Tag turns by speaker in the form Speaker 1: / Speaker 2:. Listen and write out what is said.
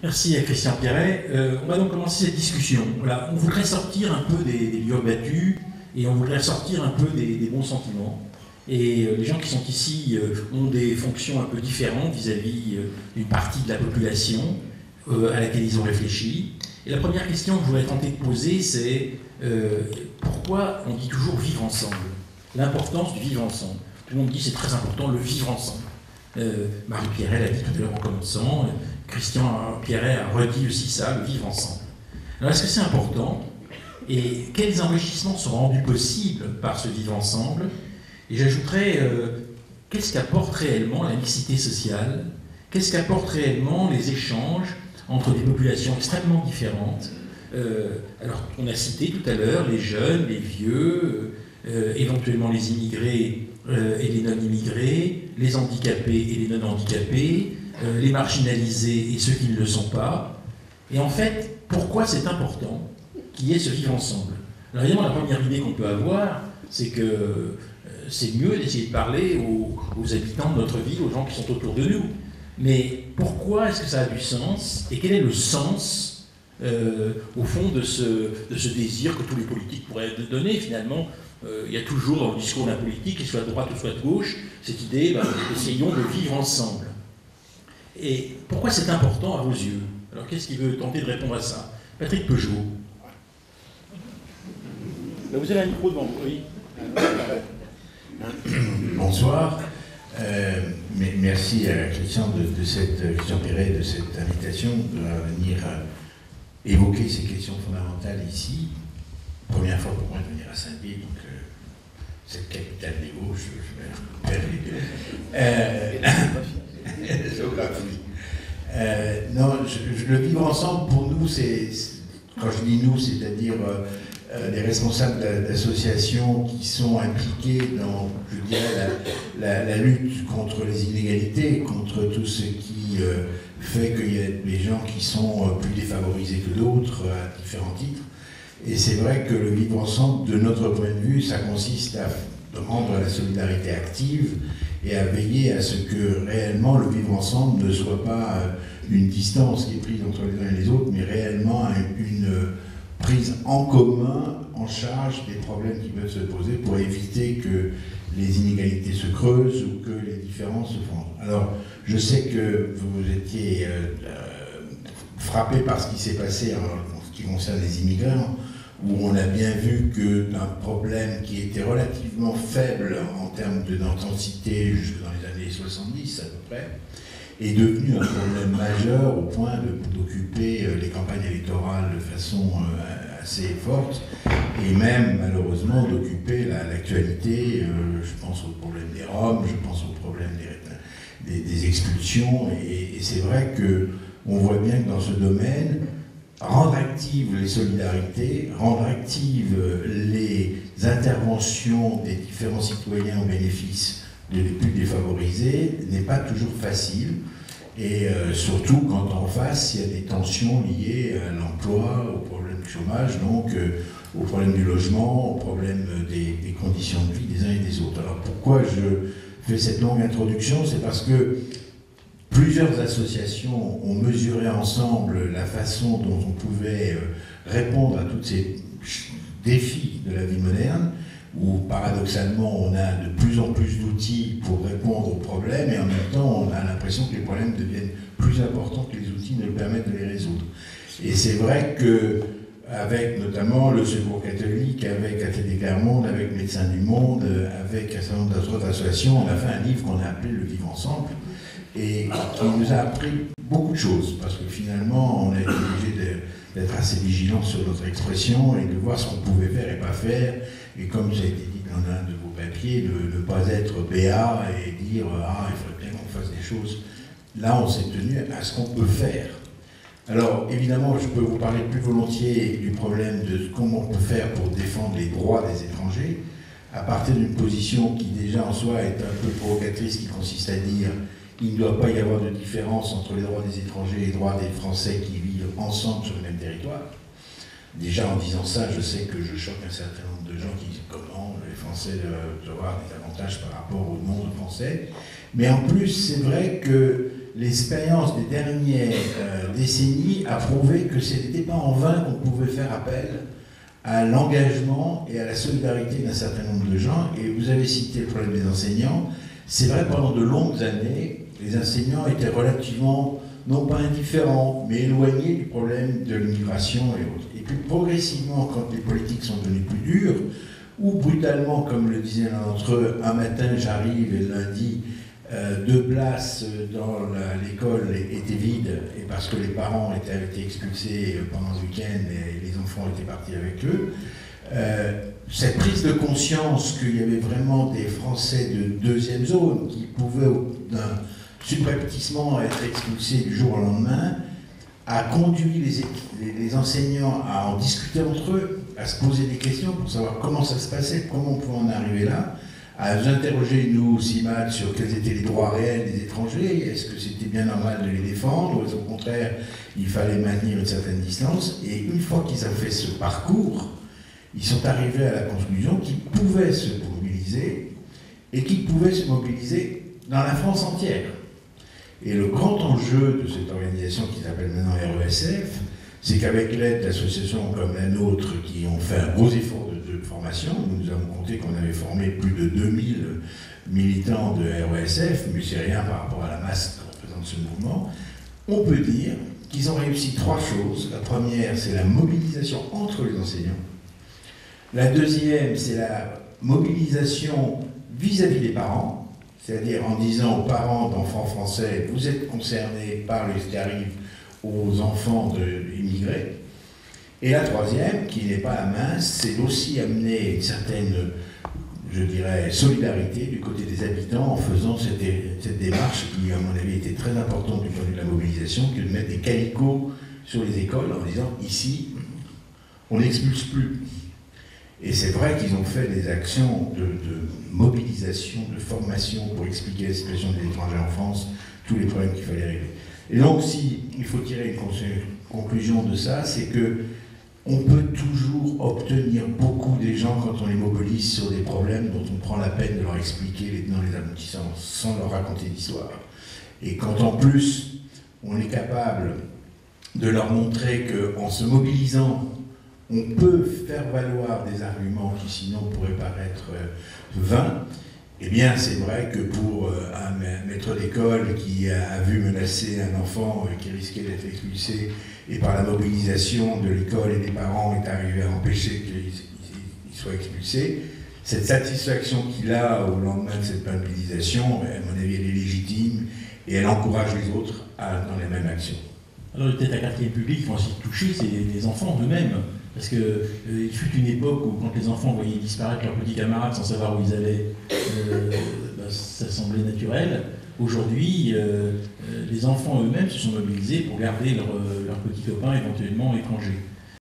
Speaker 1: Merci à Christian Pierret. On va donc commencer cette discussion. Voilà, on voudrait sortir un peu des lieux battus et on voudrait sortir un peu des bons sentiments. Et les gens qui sont ici ont des fonctions un peu différentes vis-à-vis d'une partie de la population à laquelle ils ont réfléchi. Et la première question que je voudrais tenter de poser, c'est pourquoi on dit toujours vivre ensemble? L'importance du vivre ensemble. Tout le monde dit c'est très important, le vivre ensemble. Marie Pierret l'a dit tout à l'heure en commençant, Christian Pierret a redit aussi ça, le vivre ensemble. Alors est-ce que c'est important? Et quels enrichissements sont rendus possibles par ce vivre ensemble? Et j'ajouterais, qu'est-ce qu'apporte réellement la mixité sociale? Qu'est-ce qu'apportent réellement les échanges entre des populations extrêmement différentes? Alors, on a cité tout à l'heure les jeunes, les vieux, éventuellement les immigrés et les non-immigrés, les handicapés et les non-handicapés, les marginalisés et ceux qui ne le sont pas. Et en fait, pourquoi c'est important qu'il y ait ce vivre ensemble? Alors évidemment, la première idée qu'on peut avoir, c'est que c'est mieux d'essayer de parler aux habitants de notre ville, aux gens qui sont autour de nous. Mais pourquoi est-ce que ça a du sens? Et quel est le sens, au fond, de ce désir que tous les politiques pourraient donner? Finalement, il y a toujours dans le discours d'un politique, qu'il soit de droite ou soit de gauche, cette idée, essayons de vivre ensemble. Et pourquoi c'est important à vos yeux? Alors qu'est-ce qui veut tenter de répondre à ça? Patrick Peugeot. Vous avez un micro devant vous, oui.
Speaker 2: Bonsoir. Merci à Christian Christian Pierret de cette invitation de venir évoquer ces questions fondamentales ici. Première fois pour moi de venir à Saint-Denis, donc cette capitale des Vosges, je vais faire géographie. Non, le vivre ensemble pour nous, quand je dis nous, c'est-à-dire les responsables d'associations qui sont impliqués dans, je dirais, la lutte contre les inégalités, contre tout ce qui fait qu'il y a des gens qui sont plus défavorisés que d'autres à différents titres. Et c'est vrai que le vivre ensemble, de notre point de vue, ça consiste à rendre la solidarité active et à veiller à ce que réellement le vivre ensemble ne soit pas une distance qui est prise entre les uns et les autres, mais réellement une prise en commun, en charge des problèmes qui peuvent se poser pour éviter que les inégalités se creusent ou que les différences se font. Alors, je sais que vous étiez frappé par ce qui s'est passé en ce qui concerne les immigrants, où on a bien vu que d'un problème qui était relativement faible en termes d'intensité jusque dans les années 70 à peu près, est devenu un problème majeur au point d'occuper les campagnes électorales de façon assez forte et même malheureusement d'occuper l'actualité. Je pense au problème des Roms, je pense au problème des expulsions et c'est vrai qu'on voit bien que dans ce domaine, rendre actives les solidarités, rendre actives les interventions des différents citoyens au bénéfice des plus défavorisés n'est pas toujours facile, et surtout quand en face il y a des tensions liées à l'emploi, au problème du chômage, donc au problème du logement, au problème des conditions de vie des uns et des autres. Alors pourquoi je fais cette longue introduction? C'est parce que plusieurs associations ont mesuré ensemble la façon dont on pouvait répondre à tous ces défis de la vie moderne, où paradoxalement on a de plus en plus d'outils pour répondre aux problèmes et en même temps on a l'impression que les problèmes deviennent plus importants que les outils ne permettent de les résoudre. Et c'est vrai que avec notamment le Secours catholique, avec Atelier Clermont, avec Médecins du Monde, avec un certain nombre d'autres associations, on a fait un livre qu'on a appelé Le Vivre Ensemble et qui nous a appris beaucoup de choses parce que finalement on a été obligé d'être assez vigilant sur notre expression et de voir ce qu'on pouvait faire et pas faire. Et comme ça a été dit dans un de vos papiers, de ne pas être béat et dire « Ah, il faudrait bien qu'on fasse des choses ». Là, on s'est tenu à ce qu'on peut faire. Alors, évidemment, je peux vous parler plus volontiers du problème de comment on peut faire pour défendre les droits des étrangers, à partir d'une position qui déjà en soi est un peu provocatrice, qui consiste à dire qu'il ne doit pas y avoir de différence entre les droits des étrangers et les droits des Français qui vivent ensemble sur le même territoire. Déjà, en disant ça, je sais que je choque un certain nombre de gens qui disent comment les Français doivent avoir des avantages par rapport au monde français. Mais en plus, c'est vrai que l'expérience des dernières décennies a prouvé que ce n'était pas en vain qu'on pouvait faire appel à l'engagement et à la solidarité d'un certain nombre de gens. Et vous avez cité le problème des enseignants. C'est vrai, pendant de longues années, les enseignants étaient relativement, non pas indifférents, mais éloignés du problème de l'immigration et autres. Et puis progressivement, quand les politiques sont devenues plus dures, ou brutalement, comme le disait l'un d'entre eux, un matin j'arrive et lundi, 2 places dans l'école étaient vides, et parce que les parents avaient été expulsés pendant le week-end et les enfants étaient partis avec eux. Cette prise de conscience qu'il y avait vraiment des Français de deuxième zone qui pouvaient, d'un subrepticement, être expulsés du jour au lendemain, a conduit les enseignants à en discuter entre eux, à se poser des questions pour savoir comment ça se passait, comment on pouvait en arriver là, à nous interroger, nous, CIMAD, sur quels étaient les droits réels des étrangers, est-ce que c'était bien normal de les défendre, ou est-ce qu'au contraire, il fallait maintenir une certaine distance. Et une fois qu'ils ont fait ce parcours, ils sont arrivés à la conclusion qu'ils pouvaient se mobiliser, et qu'ils pouvaient se mobiliser dans la France entière. Et le grand enjeu de cette organisation qui s'appelle maintenant RESF, c'est qu'avec l'aide d'associations comme la nôtre qui ont fait un gros effort de formation, nous avons compté qu'on avait formé plus de 2000 militants de RESF, mais c'est rien par rapport à la masse que représente ce mouvement, on peut dire qu'ils ont réussi 3 choses. La première, c'est la mobilisation entre les enseignants. La deuxième, c'est la mobilisation vis-à-vis des parents, c'est-à-dire en disant aux parents d'enfants français, vous êtes concernés par ce qui arrive aux enfants d'immigrés. Et la troisième, qui n'est pas la mince, c'est aussi amener une certaine, je dirais, solidarité du côté des habitants en faisant cette démarche qui, à mon avis, était très importante du point de vue de la mobilisation, que de mettre des calicots sur les écoles en disant, ici, on n'expulse plus. Et c'est vrai qu'ils ont fait des actions de mobilisation, de formation pour expliquer la situation des étrangers en France, tous les problèmes qu'il fallait régler. Et donc, si il faut tirer une conclusion de ça, c'est que on peut toujours obtenir beaucoup des gens quand on les mobilise sur des problèmes dont on prend la peine de leur expliquer les tenants et les aboutissants sans leur raconter d'histoire. Et quand en plus on est capable de leur montrer qu'en se mobilisant, on peut faire valoir des arguments qui sinon pourraient paraître vains, eh bien c'est vrai que pour un maître d'école qui a vu menacer un enfant qui risquait d'être expulsé et par la mobilisation de l'école et des parents est arrivé à empêcher qu'il soit expulsé, cette satisfaction qu'il a au lendemain de cette mobilisation, à mon avis, elle est légitime et elle encourage les autres dans les mêmes actions.
Speaker 1: Alors peut-être la quatrième public, qui vont aussi toucher, c'est les enfants eux-mêmes. Parce qu'il fut une époque où quand les enfants voyaient disparaître leurs petits camarades sans savoir où ils allaient, ça semblait naturel. Aujourd'hui, les enfants eux-mêmes se sont mobilisés pour garder leurs petits copains éventuellement étrangers.